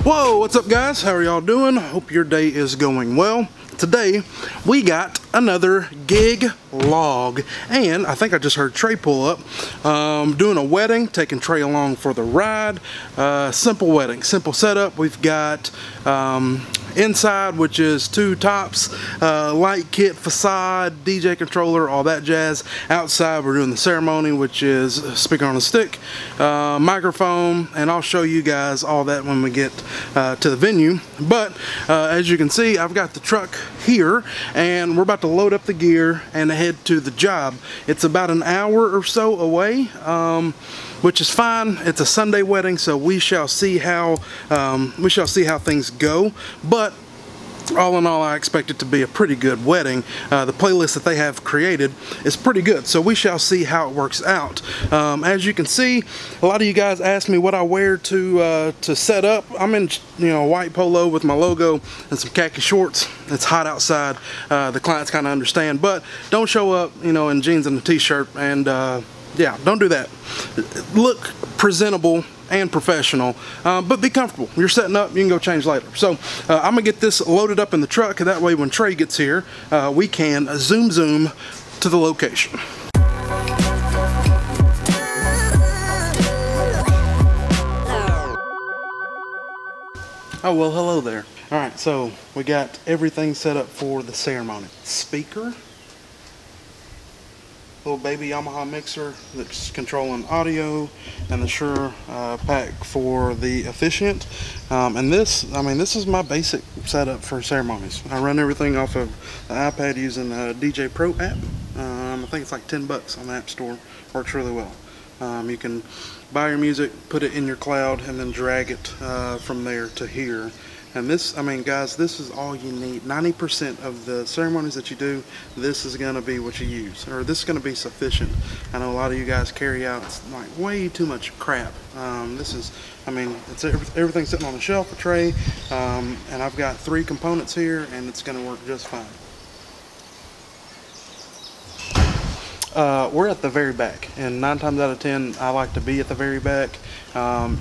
Whoa, what's up guys? How are y'all doing? Hope your day is going well. Today we got another gig log, and I think I just heard Trey pull up. Doing a wedding, taking Trey along for the ride. Simple wedding, simple setup. We've got inside, which is 2 tops, light kit, facade, DJ controller, all that jazz. Outside we're doing the ceremony, which is speaker on a stick, microphone, and I'll show you guys all that when we get to the venue. But as you can see, I've got the truck here and we're about to load up the gear and head to the job. It's about an hour or so away, which is fine. It's a Sunday wedding, so we shall see how things go. But all in all, I expect it to be a pretty good wedding. The playlist that they have created is pretty good, so we shall see how it works out. As you can see, a lot of you guys asked me what I wear to set up. I'm in, a white polo with my logo and some khaki shorts. It's hot outside. The clients kind of understand, but don't show up, in jeans and a t-shirt, and yeah, don't do that. Look presentable and professional, but be comfortable. You're setting up, you can go change later. So I'm gonna get this loaded up in the truck, that way when Trey gets here, we can zoom to the location. Oh, well, hello there. All right, so we got everything set up for the ceremony. Speaker, little baby Yamaha mixer that's controlling audio, and the Shure pack for the officiant. And this is my basic setup for ceremonies. I run everything off of the iPad using the DJ Pro app. I think it's like 10 bucks on the App Store. Works really well. You can buy your music, put it in your cloud, and then drag it from there to here. And this, guys, this is all you need. 90% of the ceremonies that you do, this is going to be what you use, or this is going to be sufficient. I know a lot of you guys carry out like way too much crap. This is, it's everything's sitting on the shelf for Trey, and I've got 3 components here, and it's going to work just fine. We're at the very back, and 9 times out of 10 I like to be at the very back.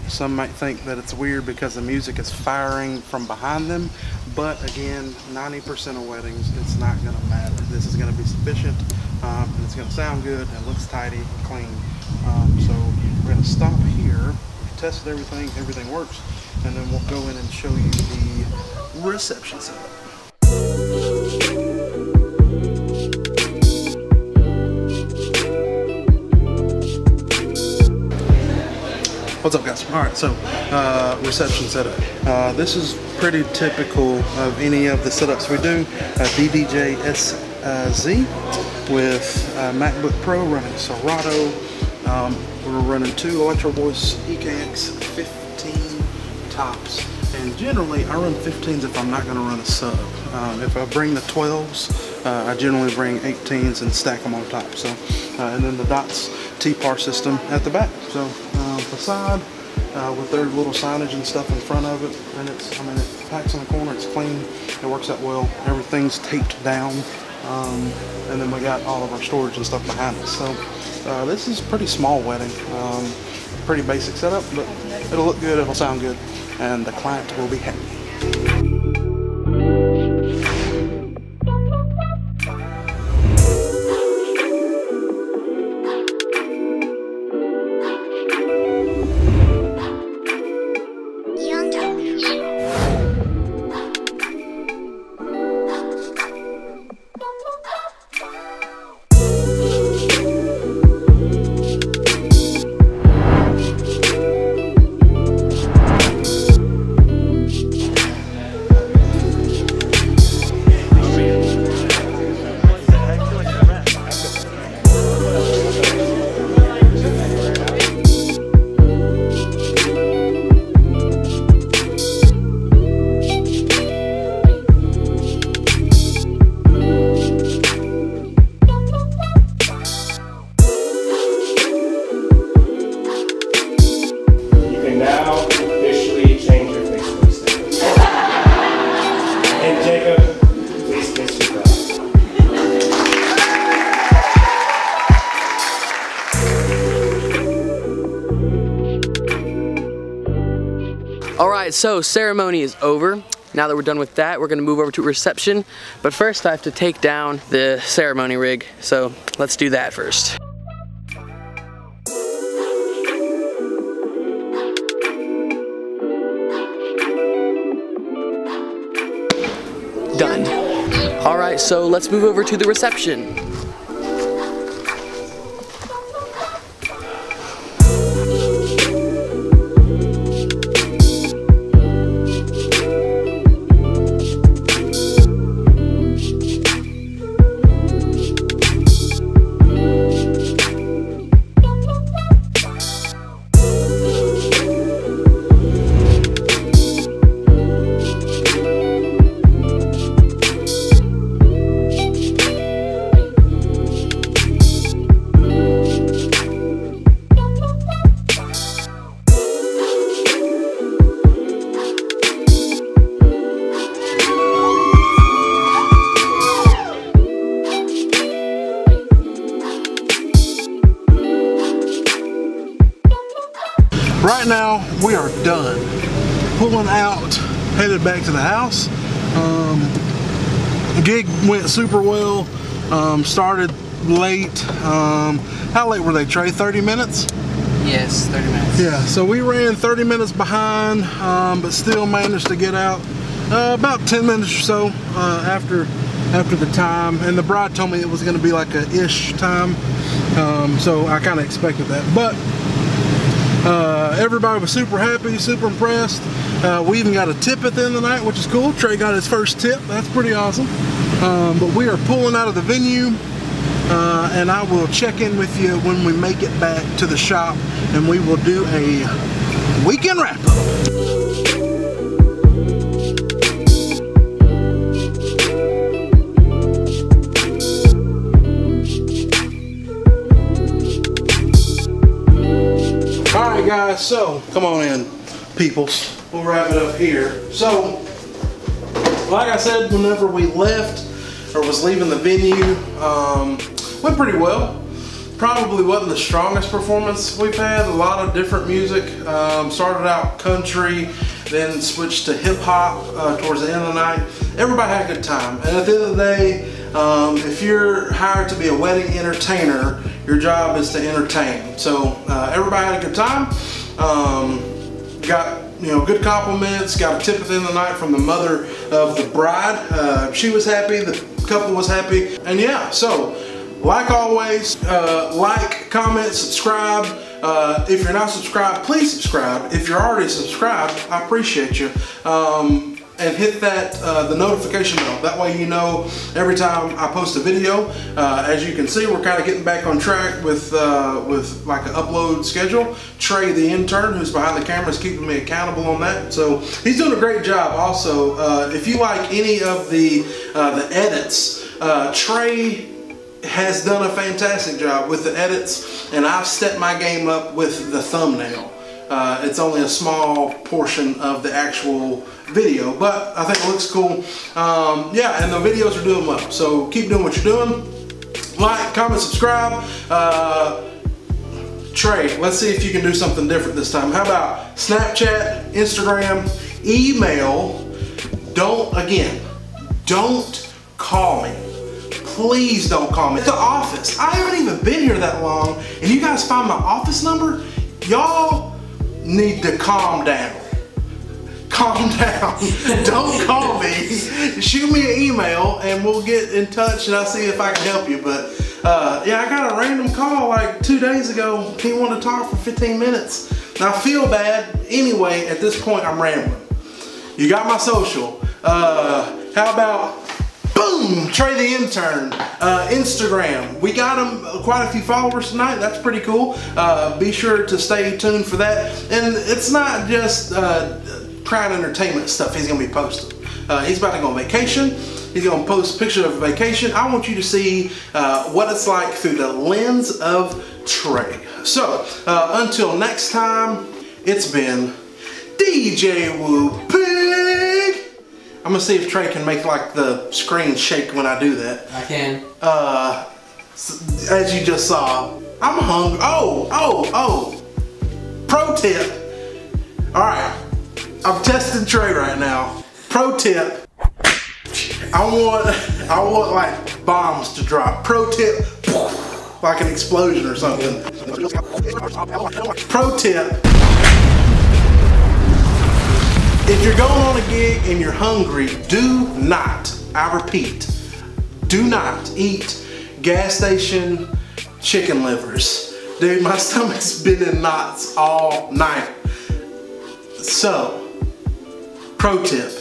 Some might think that it's weird because the music is firing from behind them, but again, 90% of weddings, it's not going to matter. This is going to be sufficient, and it's going to sound good and looks tidy and clean. So we're going to stop here. We've tested everything, everything works, and then we'll go in and show you the reception setup. What's up guys? Alright, so reception setup. This is pretty typical of any of the setups we do. DDJ SZ with MacBook Pro running Serato. We're running 2 Electro Voice EKX 15 tops. And generally I run 15s if I'm not going to run a sub. If I bring the 12s, I generally bring 18s and stack them on top. So, and then the DOTS T-PAR system at the back. So facade with their little signage and stuff in front of it, and it packs in the corner, it's clean, it works out well, everything's taped down, and then we got all of our storage and stuff behind us. So this is a pretty small wedding, pretty basic setup, but it'll look good, it'll sound good, and the client will be happy. Alright, so ceremony is over. Now that we're done with that, we're gonna move over to reception. But first I have to take down the ceremony rig. So let's do that first. Done. Alright, so let's move over to the reception. Right now, we are done. Pulling out, headed back to the house. The gig went super well. Started late. How late were they, Trey? 30 minutes? Yes, 30 minutes. Yeah, so we ran 30 minutes behind, but still managed to get out about 10 minutes or so after the time. And the bride told me it was going to be like a ish time, so I kind of expected that. But everybody was super happy, super impressed. We even got a tip at the end of the night, which is cool. Trey got his first tip. That's pretty awesome. But we are pulling out of the venue, and I will check in with you when we make it back to the shop, and we will do a weekend wrap-up. Alright guys, so come on in, peoples. We'll wrap it up here. So, like I said, whenever we left or was leaving the venue, went pretty well. Probably wasn't the strongest performance we've had. A lot of different music. Started out country, then switched to hip hop towards the end of the night. Everybody had a good time. And at the end of the day, if you're hired to be a wedding entertainer, your job is to entertain. So everybody had a good time. Got good compliments. Got a tip at the end of the night from the mother of the bride. She was happy. The couple was happy. And yeah, so like always, like, comment, subscribe. If you're not subscribed, please subscribe. If you're already subscribed, I appreciate you. And hit that the notification bell. That way you know every time I post a video. As you can see, we're kind of getting back on track with like an upload schedule. Trey, the intern, who's behind the camera, is keeping me accountable on that. So he's doing a great job. Also, if you like any of the edits, Trey has done a fantastic job with the edits, and I've stepped my game up with the thumbnail. It's only a small portion of the actual video, but I think it looks cool. Yeah, and the videos are doing well, so keep doing what you're doing. Like, comment, subscribe. Trey, let's see if you can do something different this time. How about Snapchat, Instagram, email? Don't call me. Please don't call me. It's the office. I haven't even been here that long, and you guys find my office number? Y'all need to calm down. Calm down. Don't call me. Shoot me an email and we'll get in touch and I'll see if I can help you. But yeah, I got a random call like 2 days ago. He wanted to talk for 15 minutes. Now I feel bad. Anyway, at this point I'm rambling. You got my social. How about boom, Trey the intern, Instagram. We got him quite a few followers tonight. That's pretty cool. Be sure to stay tuned for that. And it's not just Crown Entertainment stuff he's gonna be posting. He's about to go on vacation. He's gonna post pictures of vacation. I want you to see what it's like through the lens of Trey. So until next time, it's been djwoopig. I'm gonna see if Trey can make like the screen shake when I do that. I can. As you just saw, I'm hungry. Oh. Pro tip. All right. I'm testing Trey right now. Pro tip. I want like bombs to drop. Pro tip. Like an explosion or something. Pro tip. If you're going on a gig and you're hungry, do not, I repeat, do not eat gas station chicken livers. Dude, my stomach's been in knots all night. So, pro tip,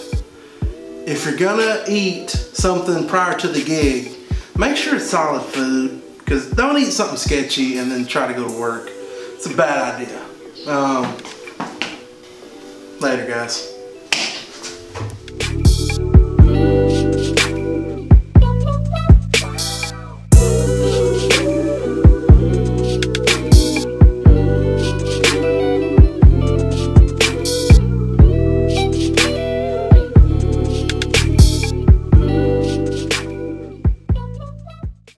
if you're gonna eat something prior to the gig, make sure it's solid food, because don't eat something sketchy and then try to go to work. It's a bad idea. Later, guys.